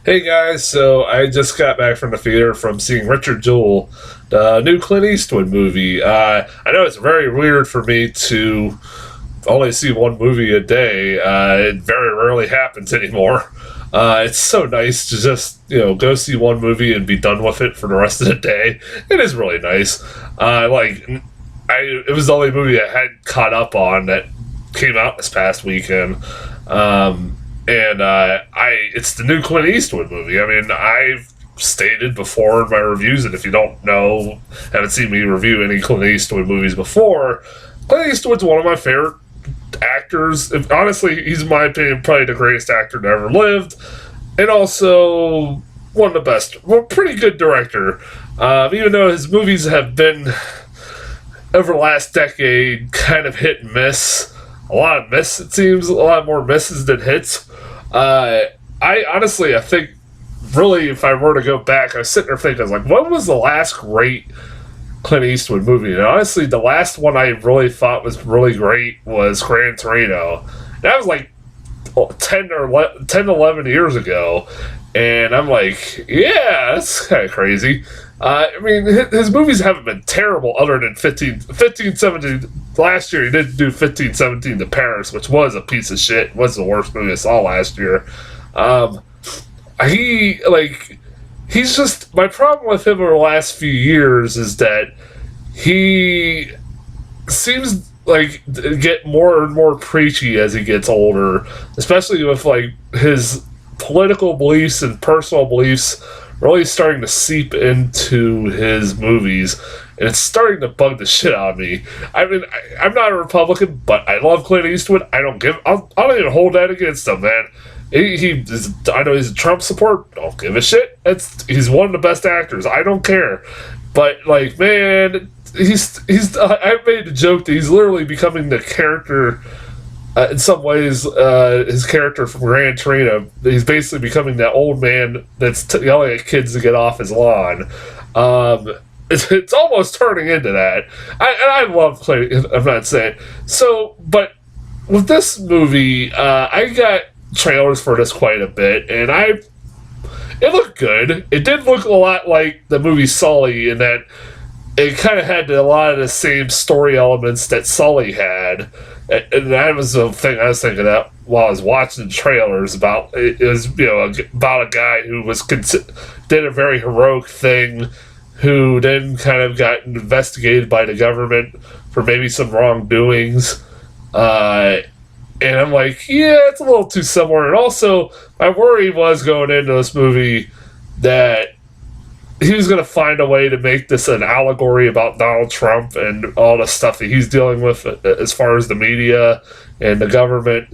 Hey guys, so I just got back from the theater from seeing Richard Jewell, the new Clint Eastwood movie. I know it's very weird for me to only see one movie a day. It very rarely happens anymore. It's so nice to just go see one movie and be done with it for the rest of the day. It is really nice. It was the only movie I had caught up on that came out this past weekend. It's the new Clint Eastwood movie. I mean, I've stated before in my reviews, and if you don't know, haven't seen me review any Clint Eastwood movies before, Clint Eastwood's one of my favorite actors. Honestly, he's, in my opinion, probably the greatest actor that ever lived, and also one of the best, well, pretty good director. Even though his movies have been, over the last decade, kind of hit and miss. A lot of miss, it seems, a lot more misses than hits. I think, really, if I were to go back, I was sitting there thinking, I was like, what was the last great Clint Eastwood movie? And honestly, the last one I really thought was really great was Gran Torino. That was like 11 years ago. And I'm like, yeah, that's kind of crazy. I mean, his movies haven't been terrible other than 17. Last year, he did do 1517 to Paris, which was a piece of shit. It was the worst movie I saw last year. Um, he's just, my problem with him over the last few years is that he seems like get more and more preachy as he gets older, especially with like his political beliefs and personal beliefs really starting to seep into his movies, and it's starting to bug the shit out of me. I mean, I'm not a Republican, but I love Clint Eastwood. I don't even hold that against him, man. I know he's a Trump supporter. Don't give a shit. He's one of the best actors. I don't care, but like, man, I made the joke that he's literally becoming the character. In some ways, his character from Gran Torino, he's basically becoming that old man that's yelling at kids to get off his lawn. It's almost turning into that. I love Clay. I'm not saying so, but with this movie, I got trailers for this quite a bit, and it looked good. It did look a lot like the movie Sully in that it kind of had a lot of the same story elements that Sully had. And that was the thing I was thinking of while I was watching the trailers about. It was about a guy who did a very heroic thing, who then kind of got investigated by the government for maybe some wrongdoings. And I'm like, yeah, it's a little too similar. And also, my worry was going into this movie that he was going to find a way to make this an allegory about Donald Trump and all the stuff that he's dealing with as far as the media and the government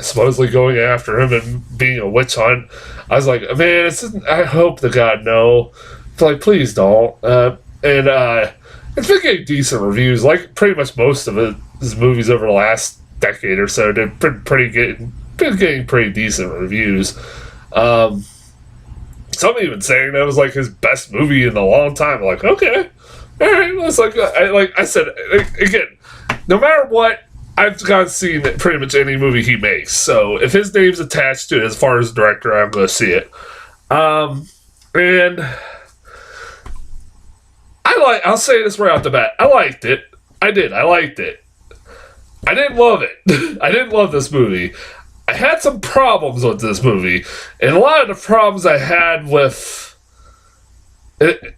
supposedly going after him and being a witch hunt. I was like, man, I hope to God no. Like, please don't. It's been getting decent reviews, like pretty much most of his movies over the last decade or so. They've been getting pretty decent reviews. Some even saying that was like his best movie in a long time. I'm like, okay, all right. It's like I said again, no matter what, I've gone seen pretty much any movie he makes. So if his name's attached to it as far as director, I'm going to see it. And I'll say this right off the bat. I liked it. I did. I liked it. I didn't love it. I didn't love this movie. I had some problems with this movie, and a lot of the problems I had with this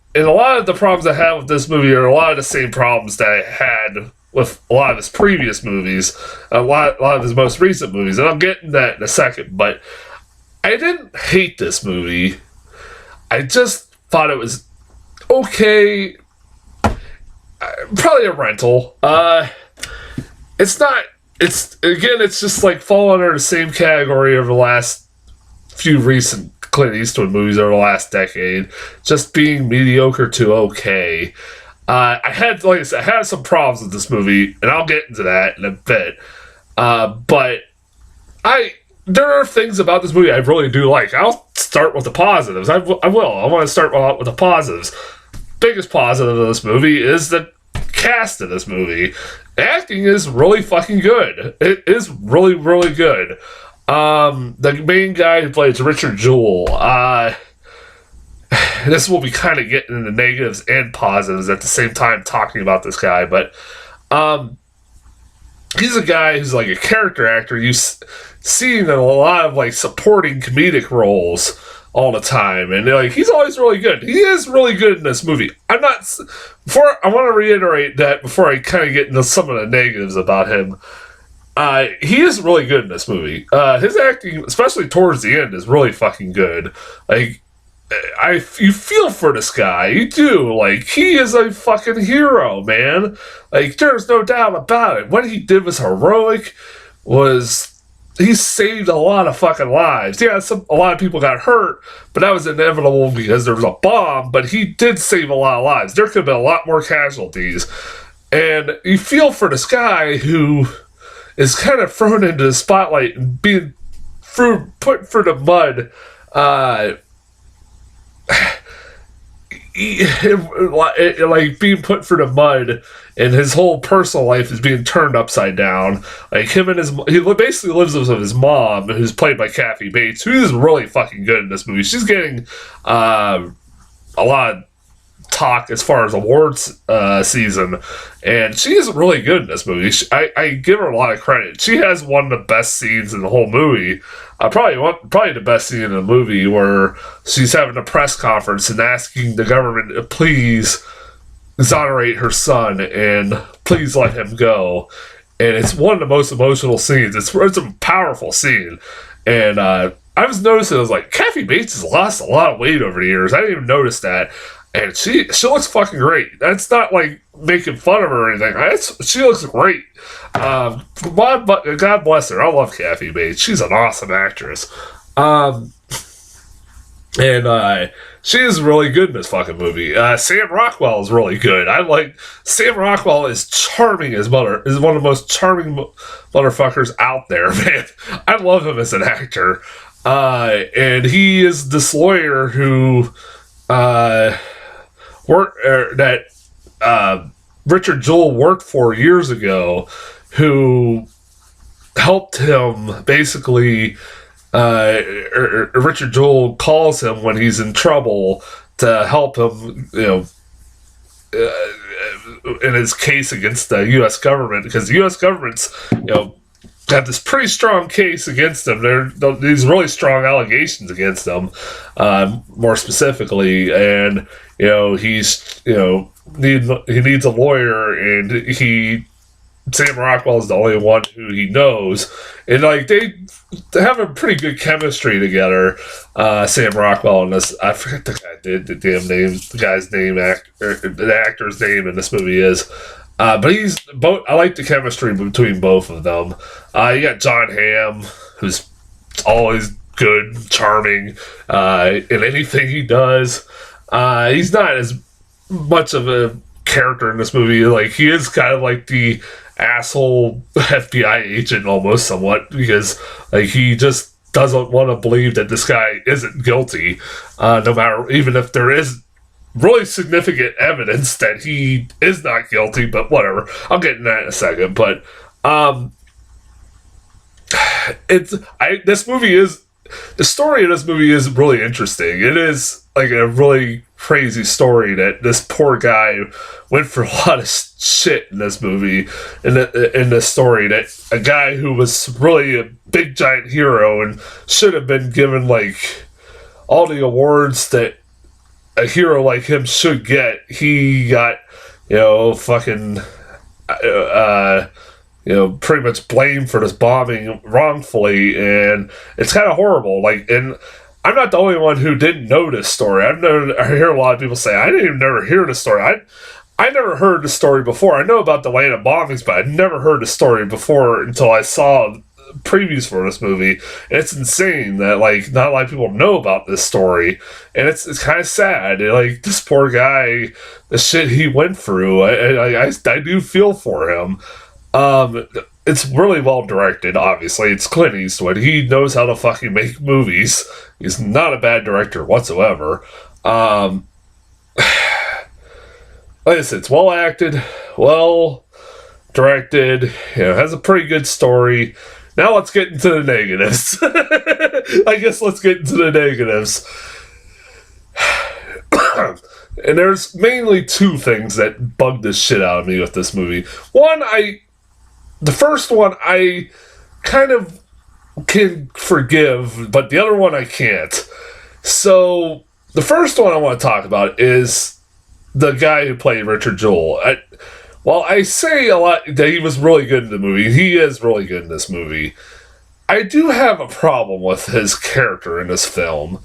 movie are a lot of the same problems that I had with a lot of his previous movies, a lot of his most recent movies, and I'll get into that in a second. But I didn't hate this movie. I just thought it was okay. Probably a rental. It's just like falling under the same category over the last few recent Clint Eastwood movies over the last decade, just being mediocre to okay. I had some problems with this movie, and I'll get into that in a bit. But there are things about this movie I really do like. I'll start with the positives. I will. I want to start with the positives. Biggest positive of this movie is the cast of this movie. Acting is really fucking good. It is really, really good. The main guy who plays Richard Jewell. This will be kind of getting into negatives and positives at the same time talking about this guy, but um, he's a guy who's like a character actor you see in a lot of like supporting comedic roles all the time, and like he's always really good. He is really good in this movie. I'm not before I want to reiterate that before I kind of get into some of the negatives about him. He is really good in this movie. His acting, especially towards the end, is really fucking good. Like, you feel for this guy. You do. Like, he is a fucking hero, man. Like, there's no doubt about it. What he did was heroic. He saved a lot of fucking lives. Yeah, a lot of people got hurt, but that was inevitable because there was a bomb. But he did save a lot of lives. There could have been a lot more casualties, and you feel for this guy who is kind of thrown into the spotlight and being put through the mud. Like being put through the mud, and his whole personal life is being turned upside down. Like he basically lives with his mom, who's played by Kathy Bates, who is really fucking good in this movie. She's getting a lot of talk as far as awards season, and she is really good in this movie. I give her a lot of credit. She has one of the best scenes in the whole movie. Probably the best scene in the movie, where she's having a press conference and asking the government to please exonerate her son and please let him go. And it's one of the most emotional scenes. It's a powerful scene, and I was noticing, I was like, Kathy Bates has lost a lot of weight over the years. I didn't even notice that. And she looks fucking great. That's not like making fun of her or anything. She looks great. God bless her. I love Kathy Bates. She's an awesome actress. And she is really good in this fucking movie. Sam Rockwell is really good. Sam Rockwell is charming as mother. Is one of the most charming motherfuckers out there, man. I love him as an actor. And he is this lawyer who Richard Jewell worked for years ago, who helped him basically. Richard Jewell calls him when he's in trouble to help him, in his case against the U.S. government, because the U.S. government's, have this pretty strong case against him. These really strong allegations against him, more specifically, and he needs a lawyer, and Sam Rockwell is the only one who he knows, and like they have a pretty good chemistry together. Sam Rockwell and this, I forget the guy's name, the actor's name in this movie is. But he's both. I like the chemistry between both of them. You got John Hamm, who's always good, charming in anything he does. He's not as much of a character in this movie. Like, he is kind of like the asshole FBI agent almost, somewhat, because like he just doesn't want to believe that this guy isn't guilty, no matter, even if there is really significant evidence that he is not guilty. But whatever, I'll get into that in a second. But the story of this movie is really interesting. It is like a really crazy story that this poor guy went for a lot of shit in this movie, in this story, that a guy who was really a big giant hero and should have been given like all the awards that a hero like him should get, he got fucking pretty much blamed for this bombing wrongfully, and it's kind of horrible. Like, and I'm not the only one who didn't know this story. I hear a lot of people say, I didn't even never hear the story. I never heard the story before. I know about the Atlanta bombings, but I'd never heard the story before until I saw previews for this movie. And it's insane that like not a lot of people know about this story, and it's kind of sad. Like, this poor guy, the shit he went through. I do feel for him. It's really well directed, obviously. It's Clint Eastwood. He knows how to fucking make movies. He's not a bad director whatsoever. Like I said, it's well acted, well directed, has a pretty good story. Now let's get into the negatives. I guess let's get into the negatives. And there's mainly two things that bug the shit out of me with this movie. The first one I kind of can forgive, but the other one I can't. So the first one I want to talk about is the guy who played Richard Jewell. While I say a lot that he was really good in the movie, he is really good in this movie. I do have a problem with his character in this film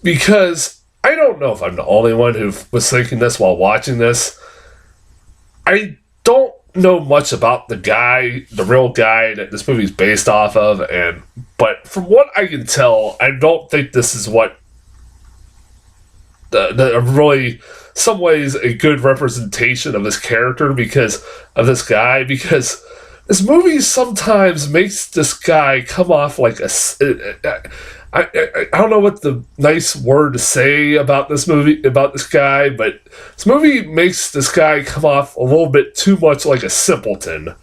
because I don't know if I'm the only one who was thinking this while watching this. I don't know much about the real guy that this movie is based off of, but from what I can tell, I don't think this is what the really, some ways, a good representation of this character because of this guy. Because this movie sometimes makes this guy come off like I don't know what the nice word to say about this movie, about this guy, but this movie makes this guy come off a little bit too much like a simpleton,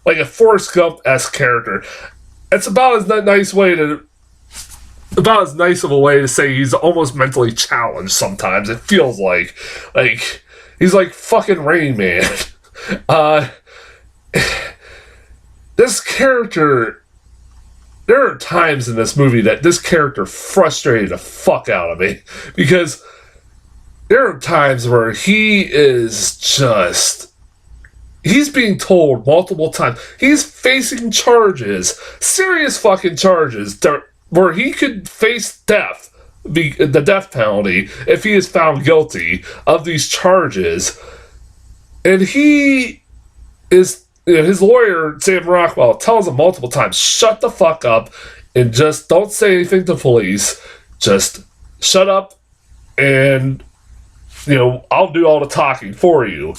like a Forrest Gump-esque character. It's about as nice of a way to say he's almost mentally challenged sometimes. It feels like he's like fucking Rain Man. This character, there are times in this movie that this character frustrated the fuck out of me because there are times where he's being told multiple times, he's facing charges, serious fucking charges, where he could face death, the death penalty, if he is found guilty of these charges. And he is, his lawyer, Sam Rockwell, tells him multiple times, shut the fuck up and just don't say anything to police. Just shut up and, I'll do all the talking for you.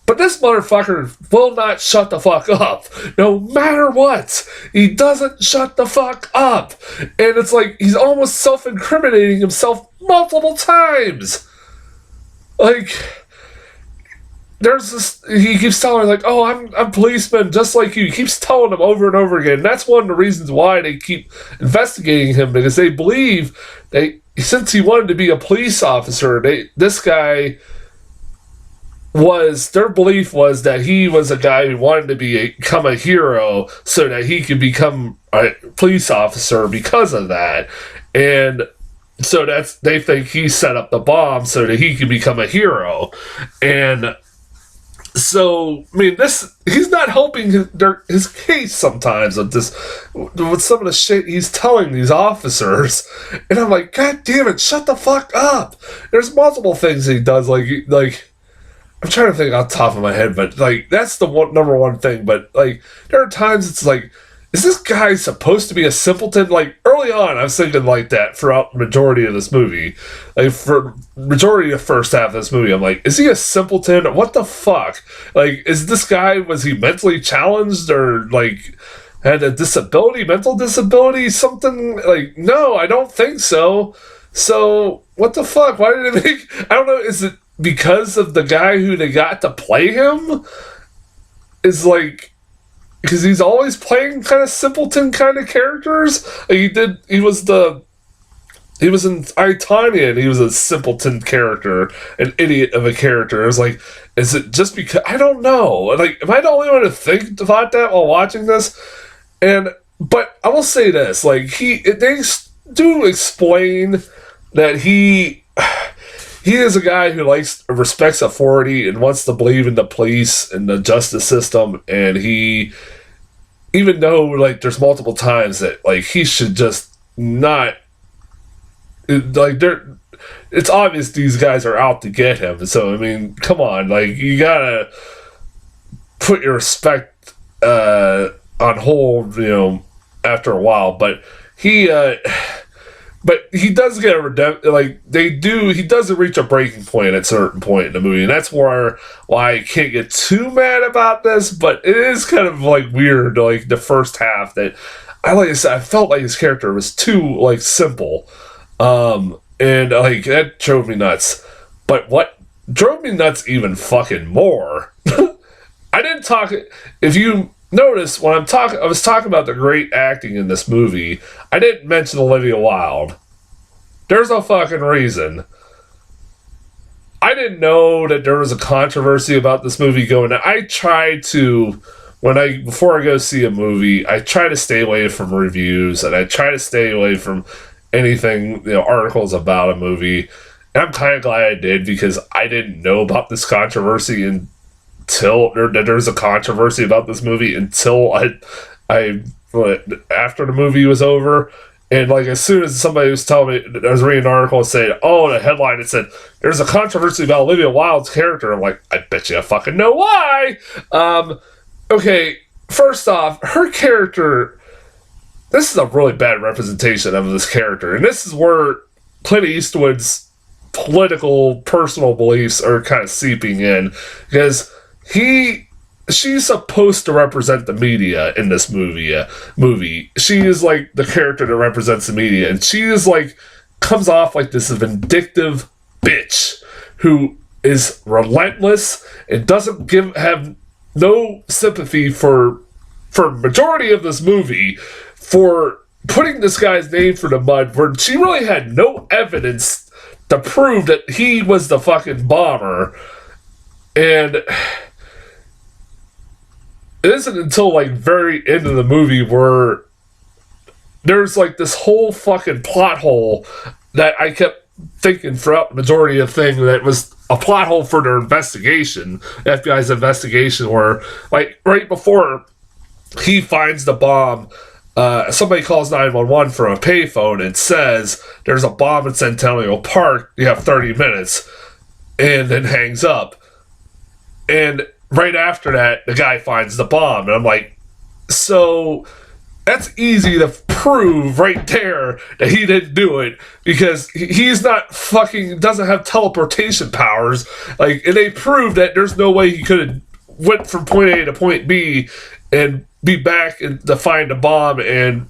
But this motherfucker will not shut the fuck up. No matter what. He doesn't shut the fuck up. And it's like he's almost self-incriminating himself multiple times. Like, there's this, he keeps telling her, oh, I'm a policeman just like you. He keeps telling him over and over again. And that's one of the reasons why they keep investigating him, because they believe since he wanted to be a police officer, this guy their belief was that he was a guy who wanted to become a hero so that he could become a police officer because of that. And so they think he set up the bomb so that he could become a hero. And so, I mean, he's not helping his case sometimes with some of the shit he's telling these officers. And I'm like, God damn it, shut the fuck up. There's multiple things he does, like I'm trying to think off the top of my head, but that's the number one thing. But there are times it's like, is this guy supposed to be a simpleton? Early on, I was thinking like that throughout the majority of this movie. For majority of the first half of this movie, I'm like, is he a simpleton? What the fuck? Is this guy, was he mentally challenged or had a mental disability, something? No, I don't think so. So what the fuck? Why did it make? I don't know. Is it because of the guy who they got to play him? Because he's always playing kind of simpleton kind of characters. He was in I, Tonya, and he was a simpleton character, an idiot of a character. I was like, is it just because? I don't know. Am I the only one to think about that while watching this? But I will say this, they do explain that he is a guy who respects authority and wants to believe in the police and the justice system, and he, even though there's multiple times that he should just not, it's obvious these guys are out to get him. So I mean, come on, you gotta put your respect on hold, after a while. But he does get a redemption. He doesn't reach a breaking point at a certain point in the movie, and that's why I can't get too mad about this. But it is kind of weird, the first half that I felt like his character was too simple, and that drove me nuts. But what drove me nuts even fucking more, I didn't talk. If you notice when I was talking about the great acting in this movie, I didn't mention Olivia Wilde. There's a fucking reason. I didn't know that there was a controversy about this movie going on. I try to, before I go see a movie, I try to stay away from reviews and I try to stay away from anything, articles about a movie. And I'm kind of glad I did because I didn't know about this controversy until there was a controversy about this movie until I after the movie was over. And like as soon as somebody was telling me, I was reading an article saying, "Oh, the headline it said there's a controversy about Olivia Wilde's character." I'm like, I bet you I fucking know why. Okay, first off, her character. This is a really bad representation of this character, and this is where Clint Eastwood's political, personal beliefs are kind of seeping in because she's supposed to represent the media in this movie. She is like the character that represents the media, and she is like comes off like this vindictive bitch who is relentless and doesn't have no sympathy for majority of this movie for putting this guy's name through the mud where she really had no evidence to prove that he was the fucking bomber. And it isn't until like very end of the movie where there's like this whole fucking plot hole that I kept thinking throughout the majority of the thing that was a plot hole for their investigation, FBI's investigation, where like right before he finds the bomb, somebody calls 911 from a payphone and says there's a bomb in Centennial Park, you have 30 minutes, and then hangs up. And right after that, the guy finds the bomb, and I'm like, so that's easy to prove right there that he didn't do it because he's not fucking doesn't have teleportation powers. Like, and they proved that there's no way he could have went from point A to point B and be back and to find a bomb and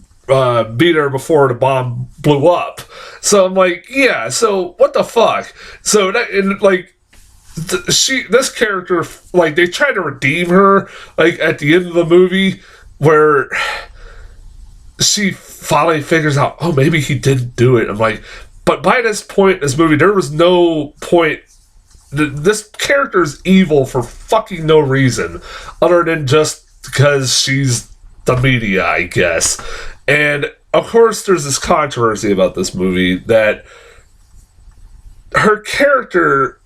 be there before the bomb blew up. So I'm like, yeah. So what the fuck? So that and like. This character, like, they try to redeem her, like, at the end of the movie, where she finally figures out, oh, maybe he didn't do it. I'm like, but by this point in this movie, there was no point. This character is evil for fucking no reason, other than just because she's the media, I guess. And, of course, there's this controversy about this movie that her character...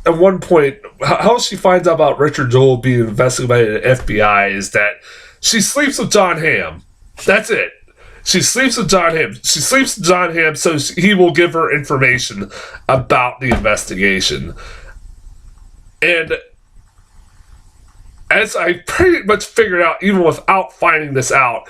At one point, how she finds out about Richard Jewell being investigated by the FBI is that she sleeps with John Hamm. That's it. She sleeps with John Hamm. She sleeps with John Hamm so he will give her information about the investigation. And as I pretty much figured out, even without finding this out,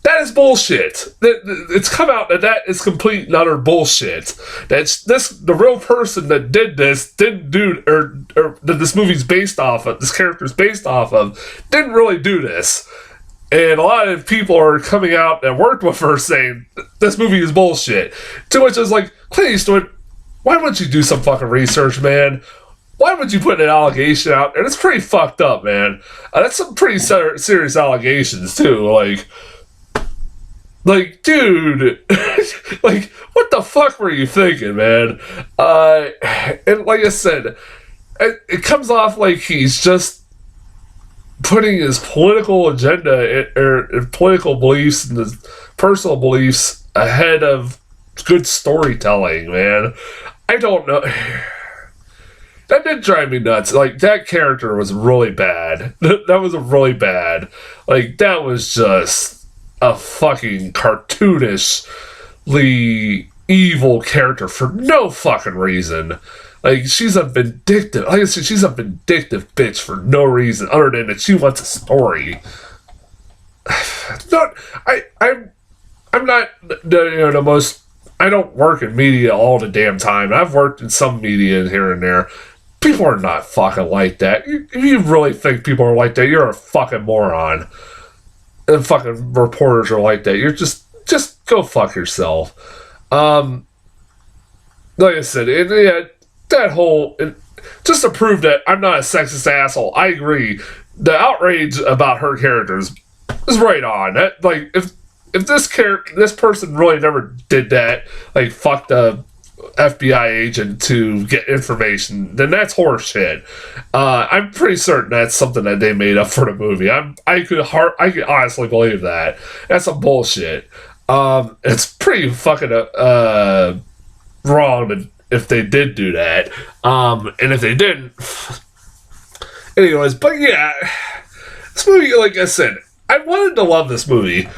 that is bullshit. It's come out that is complete and utter bullshit. The real person that did this didn't do, or that this movie's based off of, this character's based off of, didn't really do this. And a lot of people are coming out that worked with her saying this movie is bullshit. To which I was like, Clint Eastwood, why wouldn't you do some fucking research, man? Why would you put an allegation out there? It's pretty fucked up, man. That's some pretty serious allegations too. Like, dude, like, what the fuck were you thinking, man? And like I said, it comes off like he's just putting his political agenda or political beliefs and his personal beliefs ahead of good storytelling, man. I don't know. That did drive me nuts. Like, that character was really bad. That was really bad. Like, that was just a fucking cartoonishly evil character for no fucking reason. Like, she's a vindictive bitch for no reason other than that she wants a story. I'm not the most. I don't work in media all the damn time. I've worked in some media here and there. People are not fucking like that. If you really think people are like that, you're a fucking moron. And fucking reporters are like that. You're just go fuck yourself. Like I said, that whole, just to prove that I'm not a sexist asshole, I agree. the outrage about her characters is right on. That, like, if this person really never did that, like fucked a FBI agent to get information, then that's horseshit. I'm pretty certain that's something that they made up for the movie. I could honestly believe that. That's some bullshit. It's pretty fucking wrong if they did do that. And if they didn't, anyways. But yeah, this movie, like I said, I wanted to love this movie,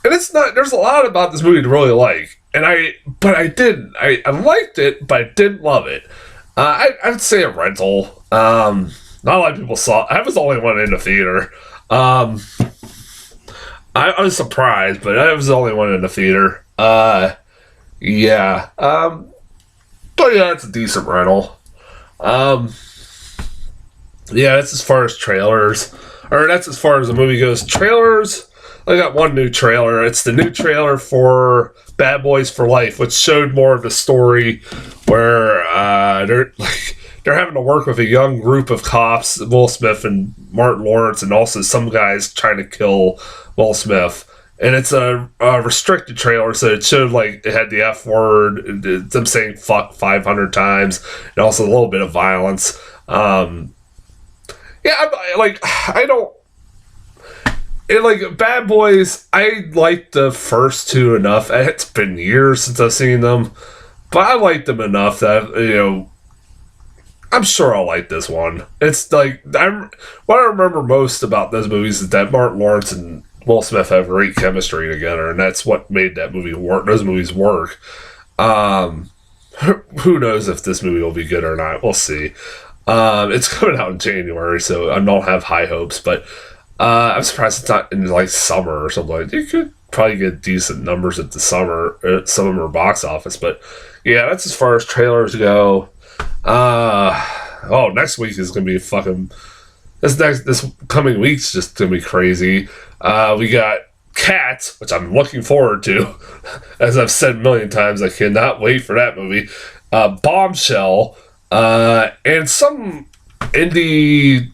and it's not. There's a lot about this movie to really like. But I didn't. I liked it, but I didn't love it. I'd say a rental. Not a lot of people saw it. I was the only one in the theater. I was surprised, but I was the only one in the theater. Yeah. But yeah, it's a decent rental. Yeah, that's as far as trailers. Or that's as far as the movie goes. Trailers, I got one new trailer. It's the new trailer for Bad Boys for Life, which showed more of the story where they're having to work with a young group of cops, Will Smith and Martin Lawrence, and also some guys trying to kill Will Smith. And it's a restricted trailer, so it showed, like, it had the F word, them saying fuck 500 times, and also a little bit of violence. Yeah, I don't. And, like, Bad Boys, I liked the first two enough. It's been years since I've seen them, but I liked them enough that, I'm sure I'll like this one. It's like, what I remember most about those movies is that Martin Lawrence and Will Smith have great chemistry together, and that's what made that movie work. Those movies work. Who knows if this movie will be good or not? We'll see. It's coming out in January, so I don't have high hopes, but I'm surprised it's not in, like, summer or something. Like, you could probably get decent numbers at the summer box office, but yeah, that's as far as trailers go. Next week is gonna be fucking. This coming week's just gonna be crazy. We got Cats, which I'm looking forward to. As I've said a million times, I cannot wait for that movie. Bombshell, and some indie,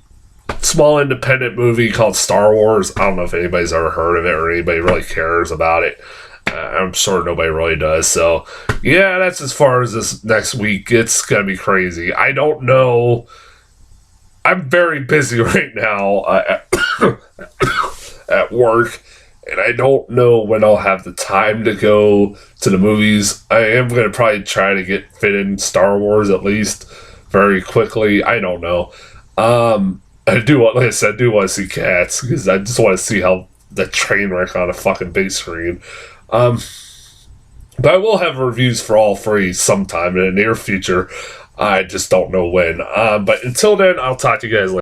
small independent movie called Star Wars. I don't know if anybody's ever heard of it or anybody really cares about it. I'm sure nobody really does. So, yeah, that's as far as this next week. It's going to be crazy. I don't know. I'm very busy right now at work, and I don't know when I'll have the time to go to the movies. I am going to probably try to fit in Star Wars at least very quickly. I don't know. Like I said, I do want to see Cats because I just want to see how the train wreck on a fucking big screen. But I will have reviews for all three sometime in the near future. I just don't know when. But until then, I'll talk to you guys later.